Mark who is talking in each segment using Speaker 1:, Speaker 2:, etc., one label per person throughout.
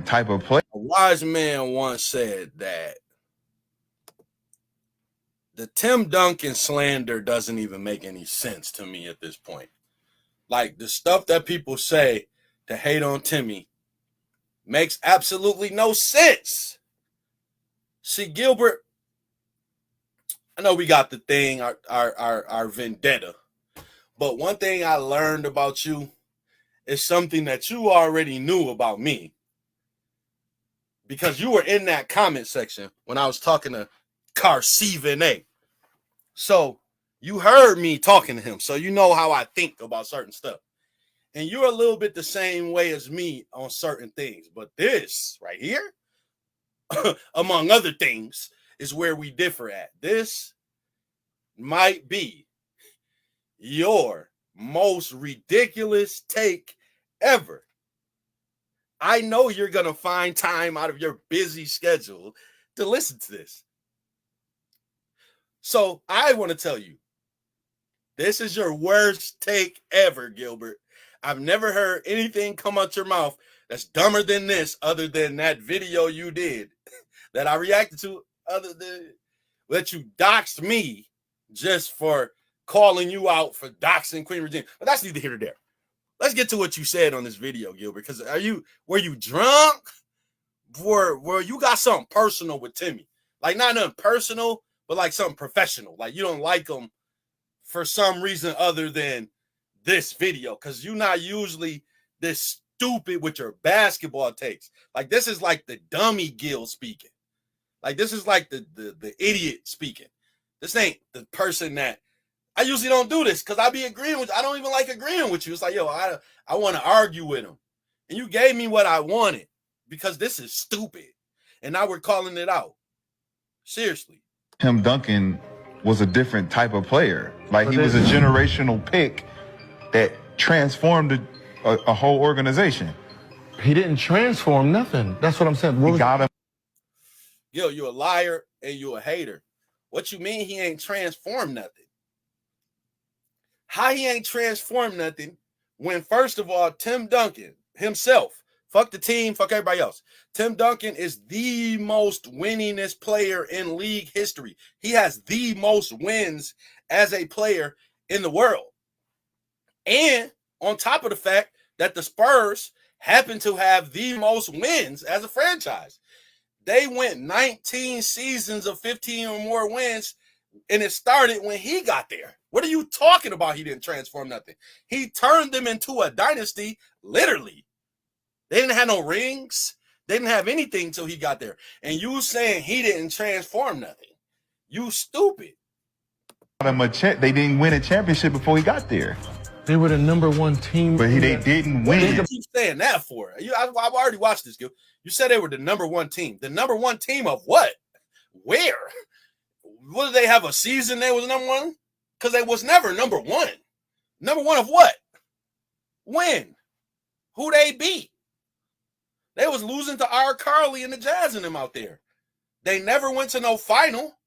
Speaker 1: type of play.
Speaker 2: A wise man once said that the Tim Duncan slander doesn't even make any sense to me at this point. Like, the stuff that people say to hate on Timmy makes absolutely no sense. See, Gilbert, I know we got the thing, our vendetta. But one thing I learned about you is something that you already knew about me. Because you were in that comment section when I was talking to Carcevene. So you heard me talking to him. So you know how I think about certain stuff. And you're a little bit the same way as me on certain things. But this right here, among other things, is where we differ at. This might be your most ridiculous take ever. I know you're going to find time out of your busy schedule to listen to this. So I want to tell you, this is your worst take ever, Gilbert. I've never heard anything come out your mouth that's dumber than this, other than that video you did that I reacted to, other than that you doxed me just for calling you out for doxing Queen Regina. But that's neither here nor there. Let's get to what you said on this video, Gilbert, because were you drunk? Were you got something personal with Timmy? Like, not nothing personal, but like something professional. Like, you don't like him for some reason other than this video, because you're not usually this stupid with your basketball takes. Like, this is like the dummy Gil speaking. Like, this is like the idiot speaking. This ain't the person that I usually don't do this, because I be agreeing with you. I don't even like agreeing with you. It's like, yo, I want to argue with him. And you gave me what I wanted because this is stupid. And now we're calling it out. Seriously.
Speaker 1: Tim Duncan was a different type of player. Like, he was a generational pick that transformed a whole organization.
Speaker 3: He didn't transform nothing. That's what I'm saying.
Speaker 1: He got him.
Speaker 2: Yo, you're a liar and you're a hater. What you mean he ain't transformed nothing? How he ain't transformed nothing when, first of all, Tim Duncan himself, fuck the team, fuck everybody else. Tim Duncan is the most winningest player in league history. He has the most wins as a player in the world. And on top of the fact that the Spurs happen to have the most wins as a franchise. They went 19 seasons of 15 or more wins, and it started when he got there. What are you talking about? He didn't transform nothing. He turned them into a dynasty, literally. They didn't have no rings. They didn't have anything until he got there. And you saying he didn't transform nothing. You stupid.
Speaker 1: They didn't win a championship before he got there.
Speaker 3: They were the #1 team.
Speaker 1: But they didn't win.
Speaker 2: What do you keep saying that for? I've already watched this, Gil. You said they were the #1 team. The #1 team of what? Where? What, did they have a season they was #1? Because they was never #1. #1 of what? When? Who they beat? They was losing to R. Carly and the Jazz and them out there. They never went to no final.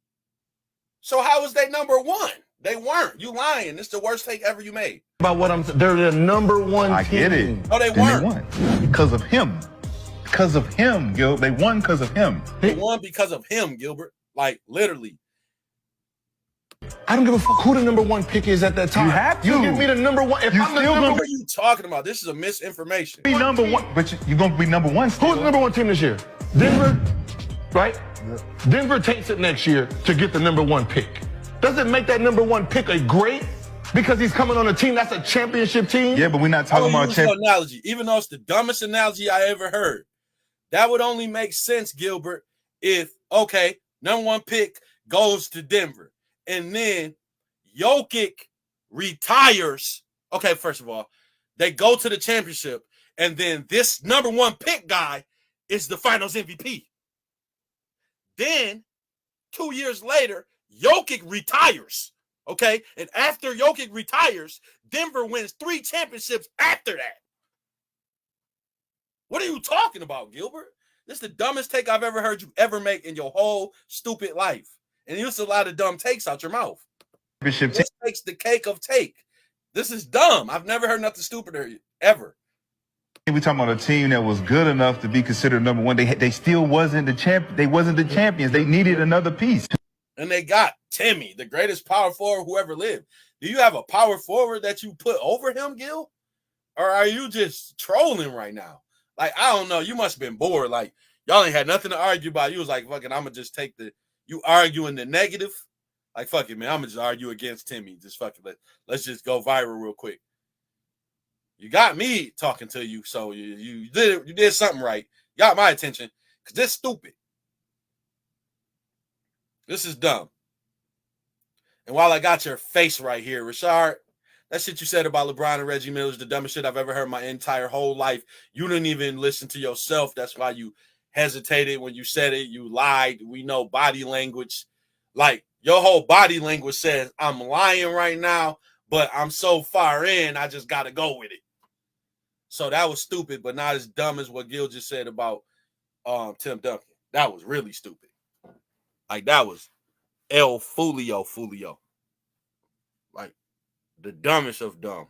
Speaker 2: So how was they #1? They weren't. You lying. It's the worst take ever you made.
Speaker 3: About what I'm saying. They're the #1 team.
Speaker 1: I get it.
Speaker 2: No, they weren't.
Speaker 1: They won because of him. Because of him, Gil. They won because of him.
Speaker 2: They won because of him, Gilbert. Like, literally.
Speaker 3: I don't give a fuck who the #1 pick is at that time.
Speaker 1: You have to.
Speaker 3: You give me the #1. If I'm the
Speaker 2: What are you talking about? This is a misinformation.
Speaker 1: Be #1, but you're going to be #1 still.
Speaker 3: Who's the #1 team this year? Denver, right? Yep. Denver takes it next year to get the #1 pick. Does it make that #1 pick a great? Because he's coming on a team that's a championship team?
Speaker 1: Yeah, but we're not talking about
Speaker 2: championship analogy. Even though it's the dumbest analogy I ever heard. That would only make sense, Gilbert, if, okay, #1 pick goes to Denver. And then Jokic retires. Okay, first of all, they go to the championship. And then this #1 pick guy is the finals MVP. Then 2 years later, Jokic retires. Okay. And after Jokic retires, Denver wins 3 championships after that. What are you talking about, Gilbert? This is the dumbest take I've ever heard you ever make in your whole stupid life. And you used to a lot of dumb takes out your mouth. This takes the cake of take. This is dumb. I've never heard nothing stupider ever.
Speaker 1: We talking about a team that was good enough to be considered number one. They still wasn't the champ. They wasn't the champions. They needed another piece.
Speaker 2: And they got Timmy, the greatest power forward who ever lived. Do you have a power forward that you put over him, Gil? Or are you just trolling right now? Like, I don't know. You must have been bored. Like, y'all ain't had nothing to argue about. You was like, fucking, I'm going to just take you arguing the negative. Like, fuck it, man. I'm going to just argue against Timmy. Just fucking, let's just go viral real quick. You got me talking to you, so you did something right. You got my attention, because this is stupid. This is dumb. And while I got your face right here, Rashard, that shit you said about LeBron and Reggie Miller is the dumbest shit I've ever heard my entire whole life. You didn't even listen to yourself. That's why you hesitated when you said it. You lied. We know body language. Like, your whole body language says, I'm lying right now, but I'm so far in, I just got to go with it. So that was stupid, but not as dumb as what Gil just said about Tim Duncan. That was really stupid. Like, that was El Fulio. Like, the dumbest of dumb.